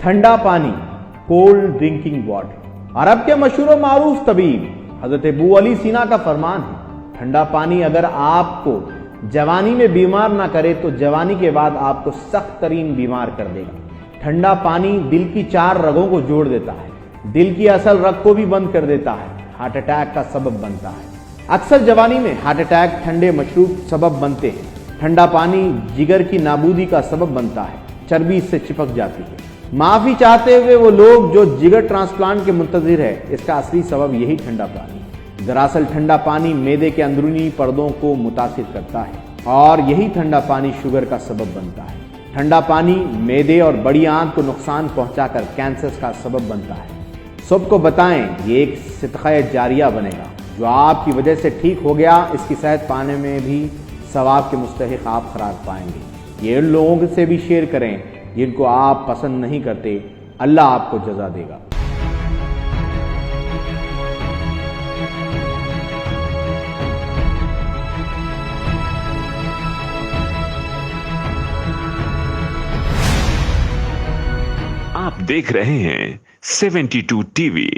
ٹھنڈا پانی، cold drinking water. عرب کے مشہور و معروف طبیب حضرت ابو علی سینا کا فرمان ہے، ٹھنڈا پانی اگر آپ کو جوانی میں بیمار نہ کرے تو جوانی کے بعد آپ کو سخت ترین بیمار کر دے گا۔ ٹھنڈا پانی دل کی 4 رگوں کو جوڑ دیتا ہے، دل کی اصل رگ کو بھی بند کر دیتا ہے، ہارٹ اٹیک کا سبب بنتا ہے۔ اکثر جوانی میں ہارٹ اٹیک ٹھنڈے مشروب سبب بنتے ہیں۔ ٹھنڈا پانی جگر کی نابودی کا سبب بنتا ہے، چربی اس سے چپک جاتی ہے۔ معافی چاہتے ہوئے وہ لوگ جو جگر ٹرانسپلانٹ کے منتظر ہے، اس کا اصلی سبب یہی ٹھنڈا پانی ہے۔ دراصل ٹھنڈا پانی معدے کے اندرونی پردوں کو متاثر کرتا ہے اور یہی ٹھنڈا پانی شوگر کا سبب بنتا ہے۔ ٹھنڈا پانی معدے اور بڑی آنت کو نقصان پہنچا کر کینسر کا سبب بنتا ہے۔ سب کو بتائیں یہ ایک صدقہ جاریہ بنے گا، جو آپ کی وجہ سے ٹھیک ہو گیا، اس کی صحت پانے میں بھی ثواب کے مستحق آپ قرار پائیں گے۔ یہ ان لوگوں سے بھی شیئر کریں جن کو آپ پسند نہیں کرتے، اللہ آپ کو جزا دے گا۔ آپ دیکھ رہے ہیں 72 ٹی وی۔